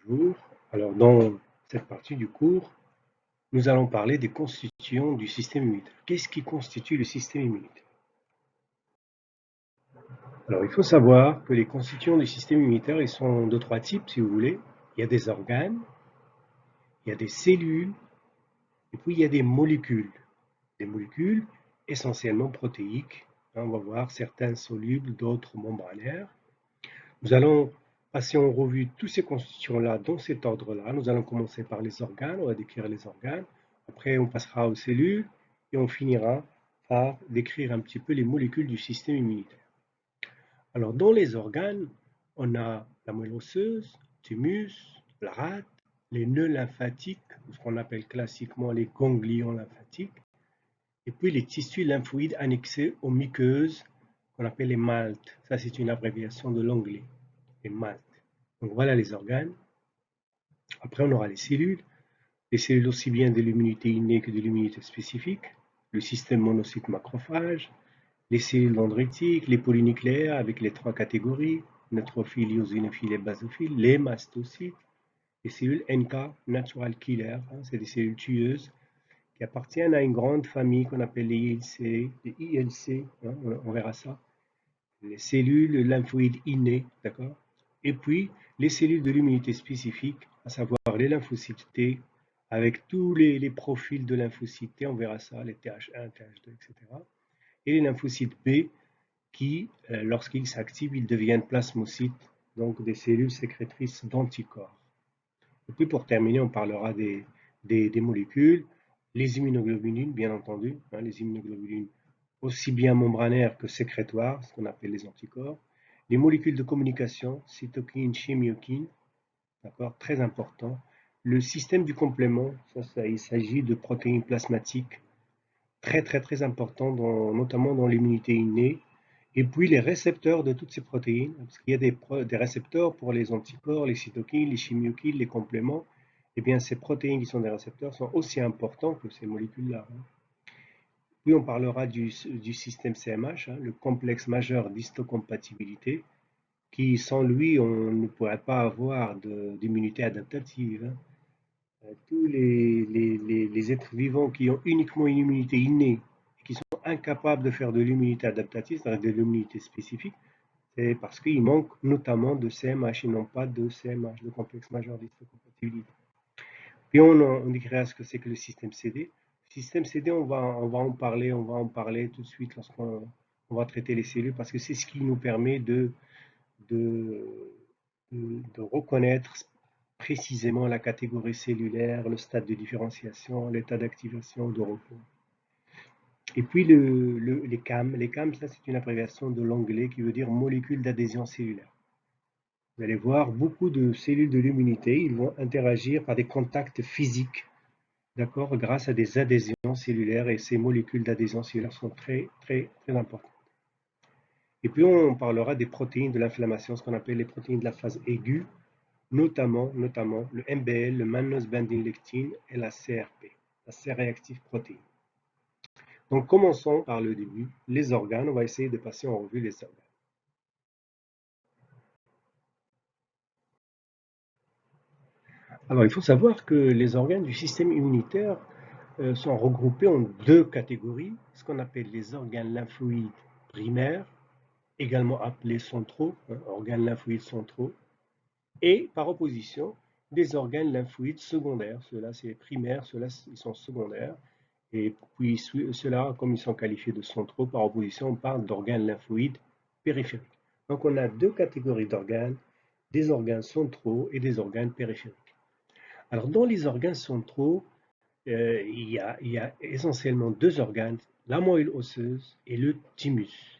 Bonjour. Alors, dans cette partie du cours, nous allons parler des constituants du système immunitaire. Qu'est-ce qui constitue le système immunitaire? Alors, il faut savoir que les constituants du système immunitaire, ils sont de trois types, si vous voulez. Il y a des organes, il y a des cellules, et puis il y a des molécules. Des molécules essentiellement protéiques. On va voir certains solubles, d'autres membranaires. Nous allons passer en revue tous ces constituants-là dans cet ordre-là. Nous allons commencer par les organes, on va décrire les organes. Après, on passera aux cellules et on finira par décrire un petit peu les molécules du système immunitaire. Alors, dans les organes, on a la moelle osseuse, le thymus, la rate, les nœuds lymphatiques, ce qu'on appelle classiquement les ganglions lymphatiques, et puis les tissus lymphoïdes annexés aux muqueuses qu'on appelle les MALT. Ça, c'est une abréviation de l'anglais, les MALT. Donc voilà les organes. Après, on aura les cellules aussi bien de l'immunité innée que de l'immunité spécifique, le système monocyte macrophage, les cellules dendritiques, les polynucléaires avec les trois catégories, neutrophiles, eosinophiles et basophiles, les mastocytes, les cellules NK, natural killer, c'est des cellules tueuses qui appartiennent à une grande famille qu'on appelle les ILC, on verra ça, les cellules lymphoïdes innées, d'accord? Et puis, les cellules de l'immunité spécifique, à savoir les lymphocytes T, avec tous les profils de lymphocytes T, on verra ça, les TH1, TH2, etc. Et les lymphocytes B, qui, lorsqu'ils s'activent, ils deviennent plasmocytes, donc des cellules sécrétrices d'anticorps. Et puis, pour terminer, on parlera des molécules, les immunoglobulines, bien entendu, les immunoglobulines aussi bien membranaires que sécrétoires, ce qu'on appelle les anticorps, les molécules de communication, cytokines, chimiokines, d'accord, très important. Le système du complément, il s'agit de protéines plasmatiques, très important, notamment dans l'immunité innée. Et puis les récepteurs de toutes ces protéines, parce qu'il y a des récepteurs pour les anticorps, les cytokines, les chimiokines, les compléments. Eh bien, ces protéines qui sont des récepteurs sont aussi importants que ces molécules-là. Puis on parlera du système CMH, le complexe majeur d'histocompatibilité, qui sans lui, on ne pourrait pas avoir d'immunité adaptative. Tous les êtres vivants qui ont uniquement une immunité innée, qui sont incapables de faire de l'immunité adaptative, c'est-à-dire de l'immunité spécifique, c'est parce qu'ils manquent notamment de CMH et non pas de CMH, de complexe majeur d'histocompatibilité. Puis on décrira ce que c'est que le système CD. Le système CD, on va en parler tout de suite lorsqu'on va traiter les cellules, parce que c'est ce qui nous permet de, de reconnaître précisément la catégorie cellulaire, le stade de différenciation, l'état d'activation ou de repos. Et puis les CAM. Les CAM, ça c'est une abréviation de l'anglais qui veut dire molécules d'adhésion cellulaire. Vous allez voir, beaucoup de cellules de l'immunité, ils vont interagir par des contacts physiques, d'accord, grâce à des adhésions cellulaires, et ces molécules d'adhésion cellulaire sont très importantes. Et puis on parlera des protéines de l'inflammation, ce qu'on appelle les protéines de la phase aiguë, notamment le MBL, le mannose binding lectin et la CRP, la C-réactive protéine. Donc commençons par le début, les organes. On va essayer de passer en revue les organes. Alors il faut savoir que les organes du système immunitaire sont regroupés en deux catégories, ce qu'on appelle les organes lymphoïdes primaires, également appelés centraux, organes lymphoïdes centraux, et par opposition, des organes lymphoïdes secondaires. Ceux-là, c'est primaires, ceux-là, ils sont secondaires. Et puis ceux-là, comme ils sont qualifiés de centraux, par opposition, on parle d'organes lymphoïdes périphériques. Donc on a deux catégories d'organes, des organes centraux et des organes périphériques. Alors dans les organes centraux, il y a essentiellement deux organes, la moelle osseuse et le thymus.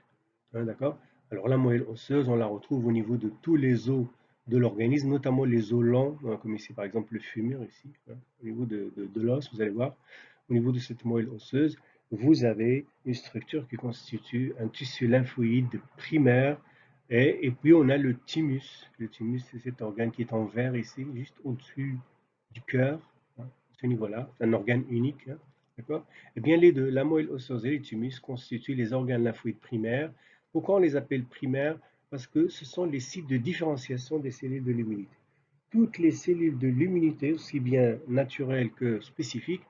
D'accord? Alors la moelle osseuse, on la retrouve au niveau de tous les os de l'organisme, notamment les os lents, comme ici par exemple le fémur, ici, au niveau de l'os, vous allez voir, au niveau de cette moelle osseuse, vous avez une structure qui constitue un tissu lymphoïde primaire, et puis on a le thymus. Le thymus, c'est cet organe qui est en vert ici, juste au-dessus du cœur, à ce niveau-là, c'est un organe unique, d'accord? Eh bien les deux, la moelle osseuse et le thymus, constituent les organes lymphoïdes primaires. Pourquoi on les appelle primaires? Parce que ce sont les sites de différenciation des cellules de l'immunité. toutes les cellules de l'immunité, aussi bien naturelles que spécifiques,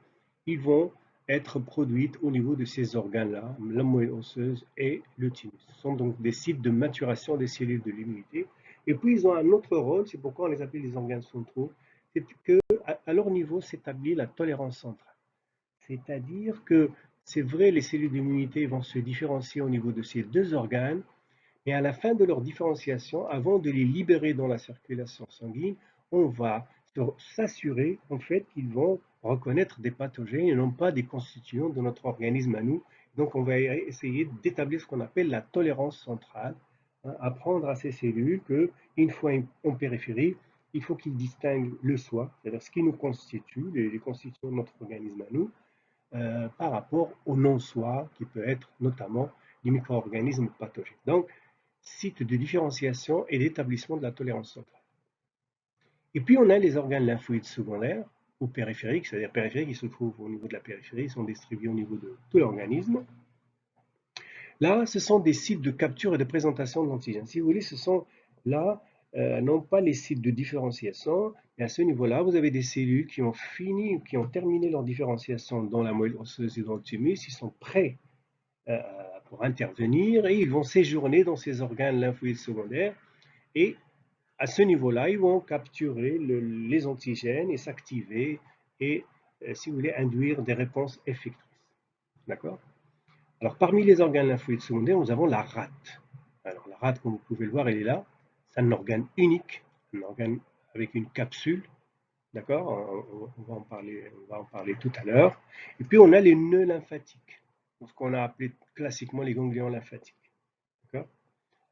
ils vont être produites au niveau de ces organes-là, la moelle osseuse et le thymus. Ce sont donc des sites de maturation des cellules de l'immunité. Et puis, ils ont un autre rôle, c'est pourquoi on les appelle les organes centraux, c'est qu'à leur niveau s'établit la tolérance centrale. C'est-à-dire que, c'est vrai, les cellules d'immunité vont se différencier au niveau de ces deux organes, et à la fin de leur différenciation, avant de les libérer dans la circulation sanguine, on va s'assurer en fait qu'ils vont reconnaître des pathogènes et non pas des constituants de notre organisme à nous. Donc on va essayer d'établir ce qu'on appelle la tolérance centrale, hein, apprendre à ces cellules qu'une fois en périphérie, il faut qu'ils distinguent le soi, c'est-à-dire ce qui nous constitue, les constituants de notre organisme à nous, par rapport au non-soi, qui peut être notamment les micro-organismes pathogènes. Donc, site de différenciation et d'établissement de la tolérance centrale. Et puis on a les organes lymphoïdes secondaires ou périphériques, c'est-à-dire périphériques qui se trouvent au niveau de la périphérie, ils sont distribués au niveau de tout l'organisme. Là, ce sont des sites de capture et de présentation de l'antigène. Si vous voulez, ce sont là, non pas les sites de différenciation, mais à ce niveau-là, vous avez des cellules qui ont fini, qui ont terminé leur différenciation dans la moelle osseuse et dans le thymus, ils sont prêts pour intervenir et ils vont séjourner dans ces organes lymphoïdes secondaires et à ce niveau-là, ils vont capturer les antigènes et s'activer et, si vous voulez, induire des réponses effectrices. D'accord? Alors, parmi les organes lymphoïdes secondaires, nous avons la rate. Alors, la rate, comme vous pouvez le voir, elle est là. C'est un organe unique, un organe avec une capsule. D'accord? On va en parler tout à l'heure. Et puis, on a les nœuds lymphatiques, ce qu'on a appelé classiquement les ganglions lymphatiques. D'accord?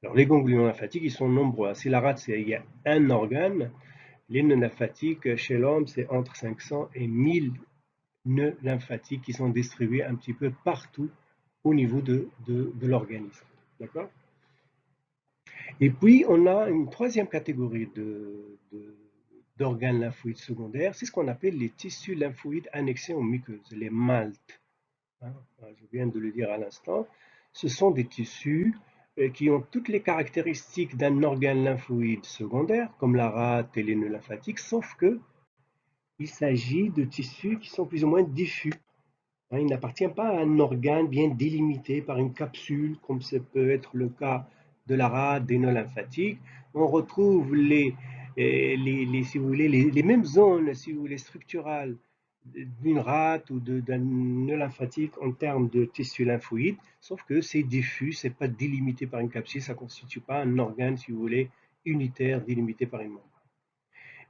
Alors, les ganglions lymphatiques, ils sont nombreux. Si la rate, il y a un organe, les nœuds lymphatiques, chez l'homme, c'est entre 500 et 1000 nœuds lymphatiques qui sont distribués un petit peu partout au niveau de l'organisme. D'accord? Et puis, on a une troisième catégorie d'organes lymphoïdes secondaires, c'est ce qu'on appelle les tissus lymphoïdes annexés aux muqueuses, les MALT. Hein, je viens de le dire à l'instant. Ce sont des tissus qui ont toutes les caractéristiques d'un organe lymphoïde secondaire, comme la rate et les nœuds lymphatiques, sauf que il s'agit de tissus qui sont plus ou moins diffus. Hein, il n'appartient pas à un organe bien délimité par une capsule, comme ça peut être le cas de la rate, des nœuds lymphatiques. On retrouve si vous voulez, les mêmes zones, si vous voulez, structurales d'une rate ou d'un nœud lymphatique en termes de tissu lymphoïde, sauf que c'est diffus, c'est pas délimité par une capsule, ça ne constitue pas un organe, si vous voulez, unitaire, délimité par une membrane.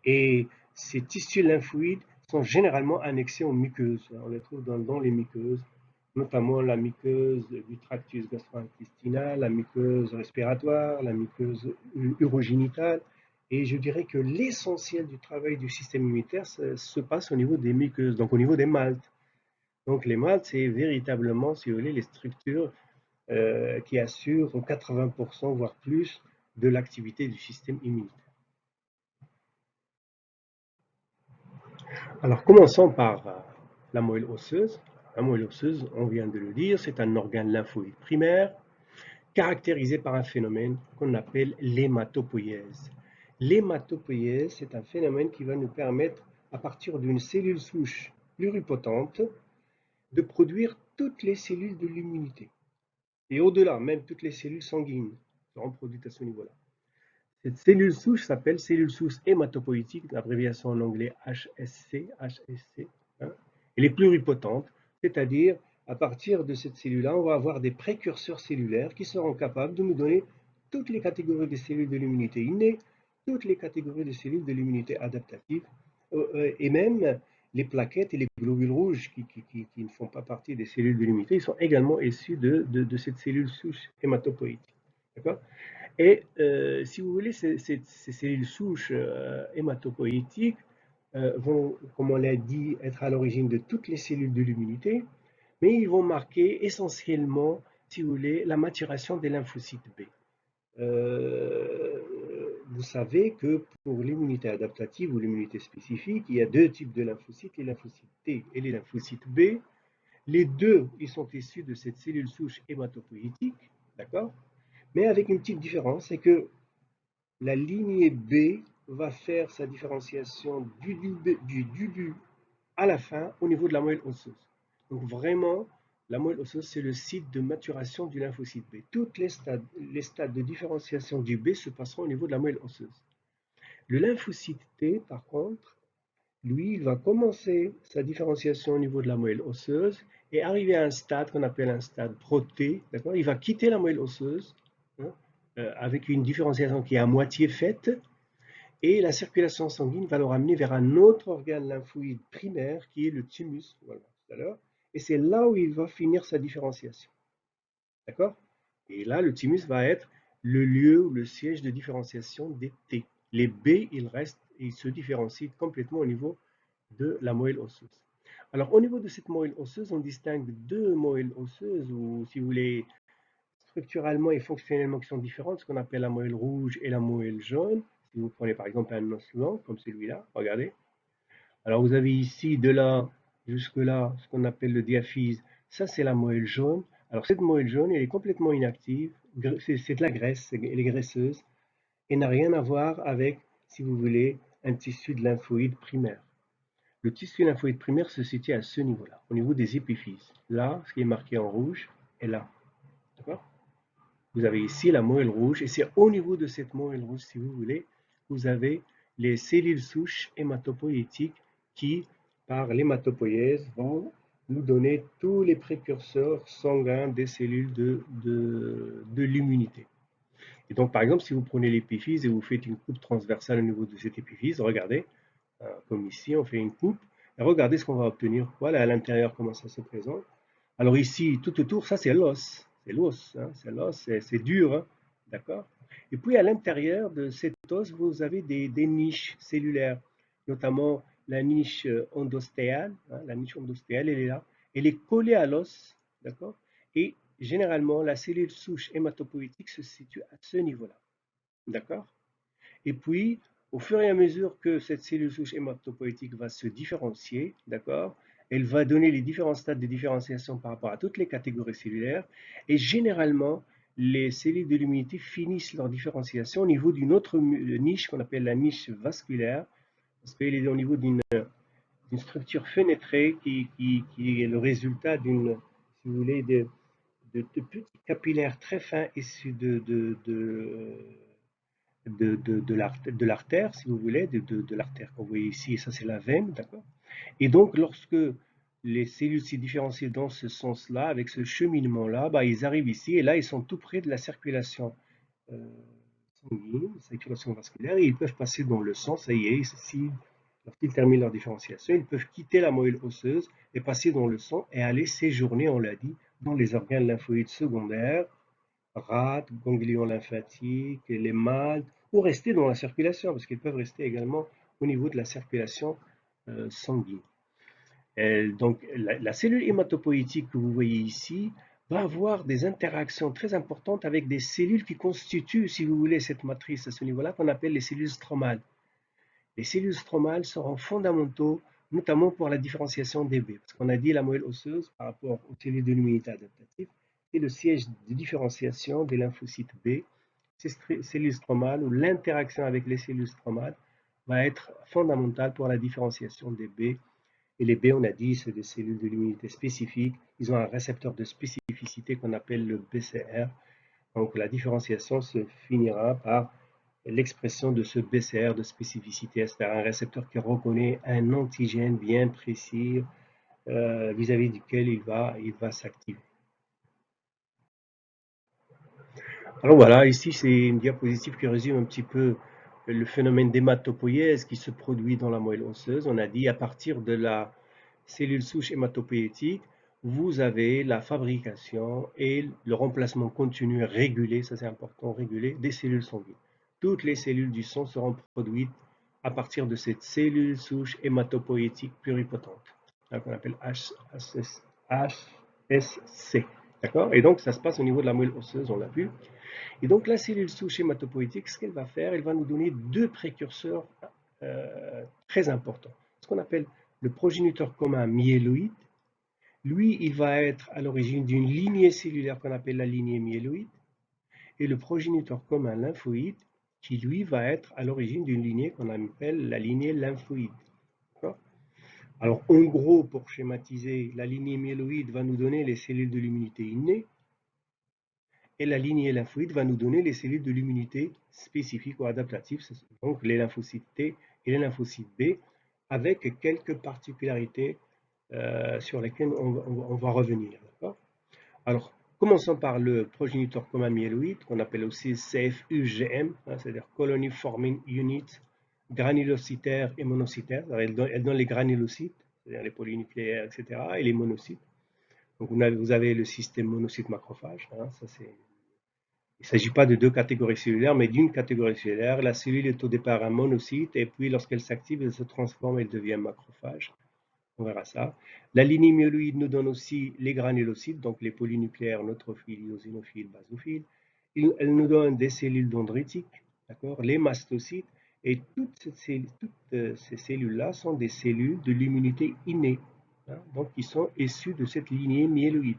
Et ces tissus lymphoïdes sont généralement annexés aux muqueuses. On les trouve dans les muqueuses, notamment la muqueuse du tractus gastro-intestinal, la muqueuse respiratoire, la muqueuse urogénitale. Et je dirais que l'essentiel du travail du système immunitaire se passe au niveau des muqueuses, donc au niveau des maltes. Donc les maltes, c'est véritablement, si vous voulez, les structures qui assurent 80% voire plus de l'activité du système immunitaire. Alors commençons par la moelle osseuse. La moelle osseuse, on vient de le dire, c'est un organe lymphoïde primaire caractérisé par un phénomène qu'on appelle l'hématopoïèse. L'hématopoïèse, c'est un phénomène qui va nous permettre, à partir d'une cellule souche pluripotente, de produire toutes les cellules de l'immunité. Et au-delà, même toutes les cellules sanguines seront produites à ce niveau-là. Cette cellule souche s'appelle cellule souche hématopoïétique, l'abréviation en anglais HSC. Hein. Elle est pluripotente, c'est-à-dire à partir de cette cellule-là, on va avoir des précurseurs cellulaires qui seront capables de nous donner toutes les catégories de cellules de l'immunité innée, toutes les catégories de cellules de l'immunité adaptative, et même les plaquettes et les globules rouges qui ne font pas partie des cellules de l'immunité, ils sont également issus de cette cellule souche hématopoïétique. D'accord? Et si vous voulez, ces cellules souches hématopoïétiques vont, comme on l'a dit, être à l'origine de toutes les cellules de l'immunité, mais ils vont marquer essentiellement, si vous voulez, la maturation des lymphocytes B. Vous savez que pour l'immunité adaptative ou l'immunité spécifique, il y a deux types de lymphocytes, les lymphocytes T et les lymphocytes B. Les deux, ils sont issus de cette cellule souche hématopoïétique, d'accord? Mais avec une petite différence, c'est que la lignée B va faire sa différenciation du début à la fin au niveau de la moelle osseuse. Donc vraiment, la moelle osseuse, c'est le site de maturation du lymphocyte B. Tous les stades de différenciation du B se passeront au niveau de la moelle osseuse. Le lymphocyte T, par contre, lui, il va commencer sa différenciation au niveau de la moelle osseuse et arriver à un stade qu'on appelle un stade pro-T. Il va quitter la moelle osseuse, hein, avec une différenciation qui est à moitié faite, et la circulation sanguine va le ramener vers un autre organe lymphoïde primaire qui est le thymus, voilà, tout à l'heure, et c'est là où il va finir sa différenciation. D'accord? Et là, le thymus va être le lieu ou le siège de différenciation des T. Les B, ils restent et ils se différencient complètement au niveau de la moelle osseuse. Alors, au niveau de cette moelle osseuse, on distingue deux moelles osseuses, ou si vous voulez, structurellement et fonctionnellement qui sont différentes, ce qu'on appelle la moelle rouge et la moelle jaune. Si vous prenez par exemple un os lent, comme celui-là, regardez. Alors, vous avez ici, de là jusque là, ce qu'on appelle le diaphyse. Ça, c'est la moelle jaune. Alors, cette moelle jaune, elle est complètement inactive. C'est de la graisse, elle est graisseuse et n'a rien à voir avec, si vous voulez, un tissu de lymphoïde primaire. Le tissu lymphoïde primaire se situe à ce niveau-là, au niveau des épiphyses. Là, ce qui est marqué en rouge est là. D'accord? Vous avez ici la moelle rouge, et c'est au niveau de cette moelle rouge, si vous voulez, vous avez les cellules souches hématopoïétiques qui, par l'hématopoïèse, vont nous donner tous les précurseurs sanguins des cellules de l'immunité. Et donc, par exemple, si vous prenez l'épiphyse et vous faites une coupe transversale au niveau de cette épiphyse, regardez, comme ici, on fait une coupe, et regardez ce qu'on va obtenir. Voilà à l'intérieur comment ça se présente. Alors ici, tout autour, ça c'est l'os. C'est l'os, hein, c'est l'os, c'est dur, hein, d'accord? Et puis à l'intérieur de cet os, vous avez des niches cellulaires, notamment la niche endostéale. Hein, la niche endostéale, elle est là. Elle est collée à l'os, d'accord? Et généralement, la cellule souche hématopoïétique se situe à ce niveau-là, d'accord? Et puis, au fur et à mesure que cette cellule souche hématopoïétique va se différencier, d'accord, elle va donner les différents stades de différenciation par rapport à toutes les catégories cellulaires. Et généralement, les cellules de l'immunité finissent leur différenciation au niveau d'une autre niche qu'on appelle la niche vasculaire, parce qu'elle est au niveau d'une structure fenêtrée qui est le résultat d'une, si vous voulez, de petits capillaires très fins issus de l'artère, si vous voulez, de l'artère qu'on voit ici, et ça c'est la veine, d'accord? Et donc, lorsque les cellules s'y différencient dans ce sens-là, avec ce cheminement-là, bah, ils arrivent ici, et là, ils sont tout près de la circulation euh, sanguine, circulation vasculaire, et ils peuvent passer dans le sang, ça y est, ici, lorsqu'ils terminent leur différenciation, ils peuvent quitter la moelle osseuse et passer dans le sang et aller séjourner, on l'a dit, dans les organes lymphoïdes secondaires, rate, ganglions lymphatiques, les maltes, ou rester dans la circulation, parce qu'ils peuvent rester également au niveau de la circulation sanguine. Donc, la cellule hématopoïétique que vous voyez ici va avoir des interactions très importantes avec des cellules qui constituent, si vous voulez, cette matrice à ce niveau-là, qu'on appelle les cellules stromales. Les cellules stromales seront fondamentaux, notamment pour la différenciation des B, parce qu'on a dit la moelle osseuse par rapport aux cellules de l'immunité adaptative, est le siège de différenciation des lymphocytes B. Ces cellules stromales, ou l'interaction avec les cellules stromales, va être fondamentale pour la différenciation des B. Et les B, on a dit, c'est des cellules de l'immunité spécifiques. Ils ont un récepteur de spécificité qu'on appelle le BCR. Donc la différenciation se finira par l'expression de ce BCR de spécificité, c'est-à-dire un récepteur qui reconnaît un antigène bien précis vis-à-vis duquel il va s'activer. Alors voilà, ici c'est une diapositive qui résume un petit peu le phénomène d'hématopoïèse qui se produit dans la moelle osseuse. On a dit à partir de la cellule souche hématopoïétique, vous avez la fabrication et le remplacement continu régulé, ça c'est important, régulé, des cellules sanguines. Toutes les cellules du sang seront produites à partir de cette cellule souche hématopoïétique pluripotente, qu'on appelle HSC. D'accord? Et donc ça se passe au niveau de la moelle osseuse, on l'a vu. Et donc la cellule souche hématopoïétique, ce qu'elle va faire, elle va nous donner deux précurseurs très importants. Ce qu'on appelle le progéniteur commun myéloïde. Lui, il va être à l'origine d'une lignée cellulaire qu'on appelle la lignée myéloïde. Et le progéniteur commun lymphoïde, qui lui va être à l'origine d'une lignée qu'on appelle la lignée lymphoïde. Alors en gros, pour schématiser, la lignée myéloïde va nous donner les cellules de l'immunité innée et la lignée lymphoïde va nous donner les cellules de l'immunité spécifique ou adaptative, donc les lymphocytes T et les lymphocytes B, avec quelques particularités sur lesquelles on va revenir. Alors, commençons par le progéniteur commun myéloïde, qu'on appelle aussi CFUGM, c'est-à-dire Colony Forming Unit, granulocytaire et monocytaire. Elle donne les granulocytes, c'est-à-dire les polynucléaires, etc., et les monocytes. Donc, vous avez le système monocyte-macrophage. Il ne s'agit pas de deux catégories cellulaires, mais d'une catégorie cellulaire. La cellule est au départ un monocyte, et puis lorsqu'elle s'active, elle se transforme, elle devient macrophage. On verra ça. La lignée myéloïde nous donne aussi les granulocytes, donc les polynucléaires, neutrophiles, eosinophiles, basophiles. Elle nous donne des cellules dendritiques, les mastocytes, et toutes ces cellules-là sont des cellules de l'immunité innée, donc qui sont issues de cette lignée myéloïde.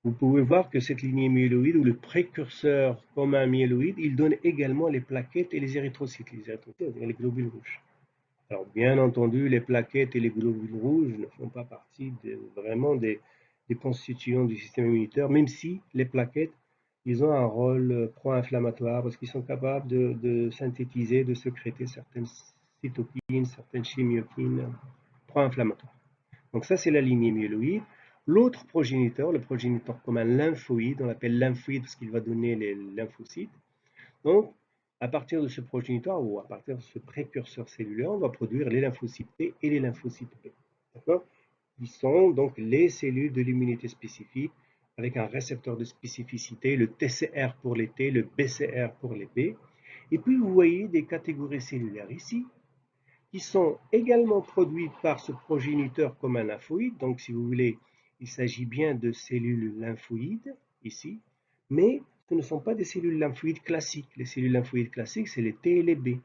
Vous pouvez voir que cette lignée myéloïde, ou le précurseur commun myéloïde, il donne également les plaquettes et les érythrocytes. Les érythrocytes, les globules rouges. Alors, bien entendu, les plaquettes et les globules rouges ne font pas partie vraiment des constituants du système immunitaire, même si les plaquettes, ils ont un rôle pro-inflammatoire parce qu'ils sont capables de synthétiser, de sécréter certaines cytokines, certaines chimiokines pro-inflammatoires. Donc ça, c'est la lignée myéloïde. L'autre progéniteur, le progéniteur commun lymphoïde, on l'appelle lymphoïde parce qu'il va donner les lymphocytes. Donc, à partir de ce progéniteur ou à partir de ce précurseur cellulaire, on va produire les lymphocytes T et les lymphocytes B. D'accord? Ils sont donc les cellules de l'immunité spécifique avec un récepteur de spécificité, le TCR pour les T, le BCR pour les B. Et puis, vous voyez des catégories cellulaires ici qui sont également produites par ce progéniteur commun lymphoïde. Donc, si vous voulez, il s'agit bien de cellules lymphoïdes ici, mais ce ne sont pas des cellules lymphoïdes classiques. Les cellules lymphoïdes classiques, c'est les T et les B.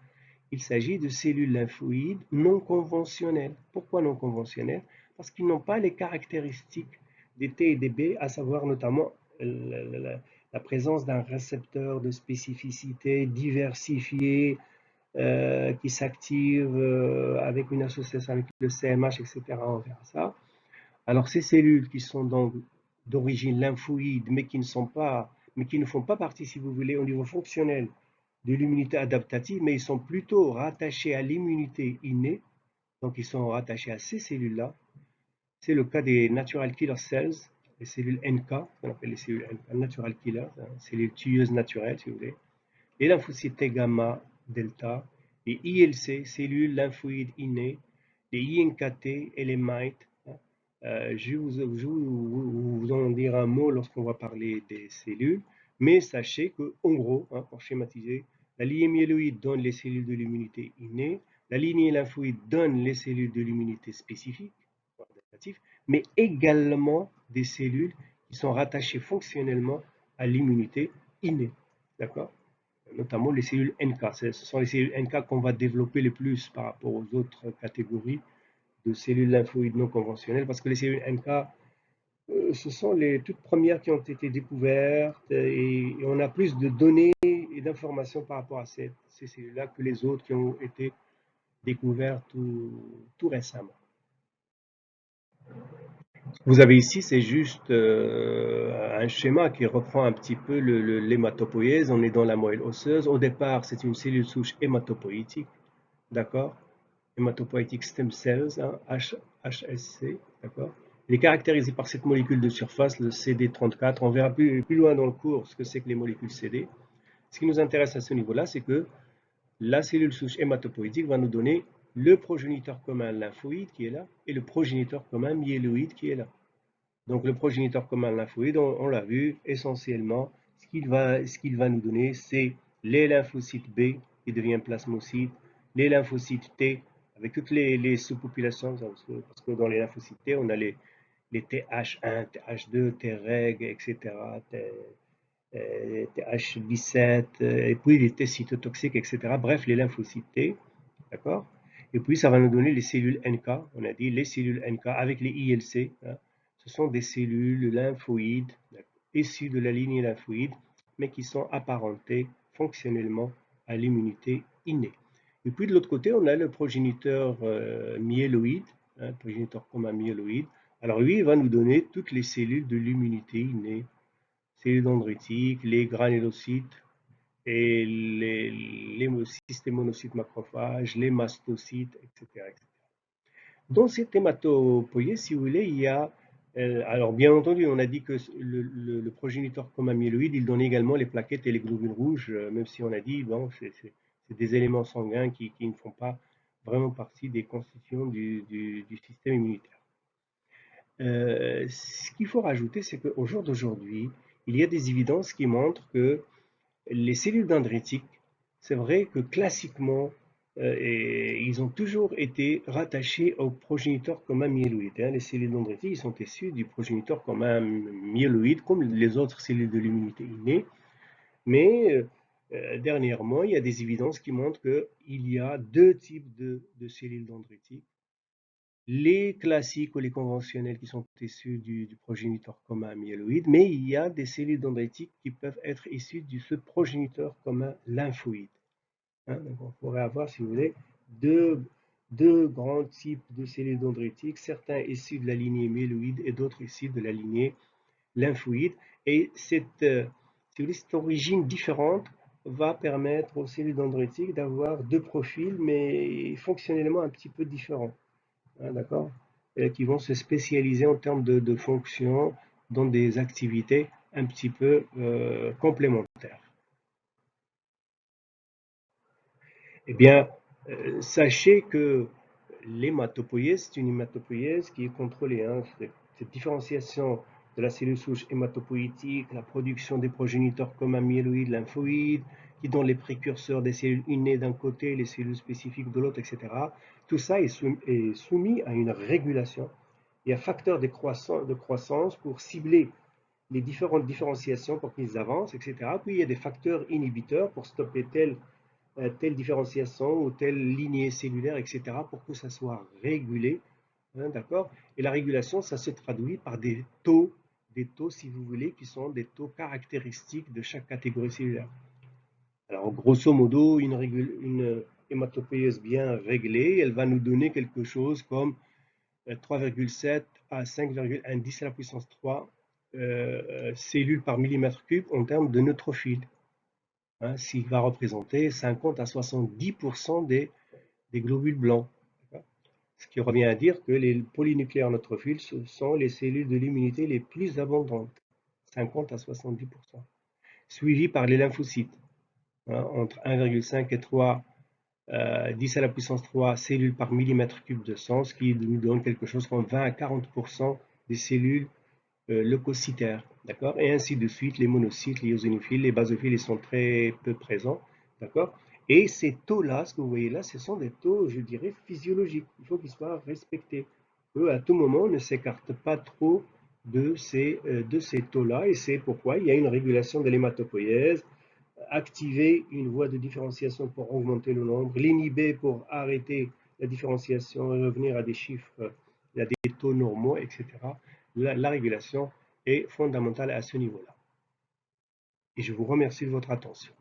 Il s'agit de cellules lymphoïdes non conventionnelles. Pourquoi non conventionnelles? Parce qu'ils n'ont pas les caractéristiques des T et des B, à savoir notamment la présence d'un récepteur de spécificité diversifié, qui s'active avec une association avec le CMH, etc. On verra ça. Alors ces cellules qui sont donc d'origine lymphoïde, mais qui ne font pas partie, si vous voulez, au niveau fonctionnel de l'immunité adaptative, mais ils sont plutôt rattachés à l'immunité innée, donc ils sont rattachés à ces cellules-là. C'est le cas des natural killer cells, les cellules NK, on appelle les cellules NK, natural killers, cellules tueuses naturelles, si vous voulez. Les lymphocytes T gamma delta, les ILC, cellules lymphoïdes innées, les INKT et les MITE. Je vais vous en dire un mot lorsqu'on va parler des cellules, mais sachez que, en gros, pour schématiser, la lignée myéloïde donne les cellules de l'immunité innée, la lignée lymphoïde donne les cellules de l'immunité spécifique, mais également des cellules qui sont rattachées fonctionnellement à l'immunité innée. D'accord? Notamment les cellules NK. Ce sont les cellules NK qu'on va développer le plus par rapport aux autres catégories de cellules lymphoïdes non conventionnelles, parce que les cellules NK, ce sont les toutes premières qui ont été découvertes et on a plus de données et d'informations par rapport à ces cellules-là que les autres qui ont été découvertes tout récemment. Vous avez ici, c'est juste un schéma qui reprend un petit peu l'hématopoïèse. On est dans la moelle osseuse. Au départ, c'est une cellule souche hématopoïétique, d'accord? Hématopoietic stem cells, HSC, d'accord? Il est caractérisé par cette molécule de surface, le CD34. On verra plus loin dans le cours ce que c'est que les molécules CD. Ce qui nous intéresse à ce niveau-là, c'est que la cellule souche hématopoïétique va nous donner le progéniteur commun lymphoïde qui est là et le progéniteur commun myéloïde qui est là. Donc le progéniteur commun lymphoïde, on l'a vu, essentiellement, ce qu'il va nous donner, c'est les lymphocytes B qui deviennent plasmocytes, les lymphocytes T avec toutes les sous-populations, parce que dans les lymphocytes T, on a les TH1, TH2, Treg, etc., TH17, et puis les T cytotoxiques, etc. Bref, les lymphocytes T, d'accord? Et puis ça va nous donner les cellules NK, on a dit les cellules NK avec les ILC, ce sont des cellules lymphoïdes issues de la lignée lymphoïde, mais qui sont apparentées fonctionnellement à l'immunité innée. Et puis de l'autre côté, on a le progéniteur myéloïde, progéniteur commun myéloïde. Alors lui, il va nous donner toutes les cellules de l'immunité innée, cellules dendritiques, les granulocytes, et les systèmes monocytes macrophages, les mastocytes, etc., etc. Dans cette hématopoïèse, si vous voulez, il y a, alors bien entendu, on a dit que le progéniteur commun myéloïde, il donne également les plaquettes et les globules rouges, même si on a dit, bon, c'est des éléments sanguins qui ne font pas vraiment partie des constituants du système immunitaire. Ce qu'il faut rajouter, c'est qu'au jour d'aujourd'hui, il y a des évidences qui montrent que les cellules dendritiques, c'est vrai que classiquement, ils ont toujours été rattachés au progéniteur commun myéloïde. Les cellules dendritiques sont issues du progéniteur commun myéloïde, comme les autres cellules de l'immunité innée. Mais dernièrement, il y a des évidences qui montrent qu'il y a deux types de cellules dendritiques. Les classiques ou les conventionnels qui sont issus du progéniteur commun myéloïde, mais il y a des cellules dendritiques qui peuvent être issues de ce progéniteur commun lymphoïde. Donc on pourrait avoir, si vous voulez, deux grands types de cellules dendritiques, certains issus de la lignée myéloïde et d'autres issus de la lignée lymphoïde. Et cette origine différente va permettre aux cellules dendritiques d'avoir deux profils, mais fonctionnellement un petit peu différents. D'accord, qui vont se spécialiser en termes de fonctions dans des activités un petit peu complémentaires. Eh bien, sachez que l'hématopoïèse, c'est une hématopoïèse qui est contrôlée. Cette différenciation de la cellule souche hématopoïétique, la production des progéniteurs communs myéloïdes, lymphoïdes, qui donnent les précurseurs des cellules innées d'un côté, les cellules spécifiques de l'autre, etc. Tout ça est soumis à une régulation. Il y a facteurs de croissance pour cibler les différentes différenciations pour qu'ils avancent, etc. Puis il y a des facteurs inhibiteurs pour stopper telle différenciation ou telle lignée cellulaire, etc., pour que ça soit régulé. D'accord. Et la régulation, ça se traduit par des taux, si vous voulez, qui sont des taux caractéristiques de chaque catégorie cellulaire. Alors, grosso modo, une hématopoïèse bien réglée, elle va nous donner quelque chose comme 3,7 à 5,1 à la puissance 3 cellules par millimètre cube en termes de neutrophile, ce qui va représenter 50 à 70% des globules blancs. Ce qui revient à dire que les polynucléaires neutrophiles sont les cellules de l'immunité les plus abondantes, 50 à 70%, suivies par les lymphocytes, entre 1,5 et 3 10 à la puissance 3 cellules par millimètre cube de sang, ce qui nous donne quelque chose comme 20 à 40% des cellules leucocytaires, d'accord, et ainsi de suite. Les monocytes, les eosinophiles, les basophiles, ils sont très peu présents, d'accord. Et ces taux-là, ce que vous voyez là, ce sont des taux, je dirais, physiologiques. Il faut qu'ils soient respectés. À tout moment, on ne s'écarte pas trop de ces taux-là, et c'est pourquoi il y a une régulation de l'hématopoïèse, activer une voie de différenciation pour augmenter le nombre, l'inhiber pour arrêter la différenciation et revenir à des chiffres, à des taux normaux, etc. La régulation est fondamentale à ce niveau-là. Et je vous remercie de votre attention.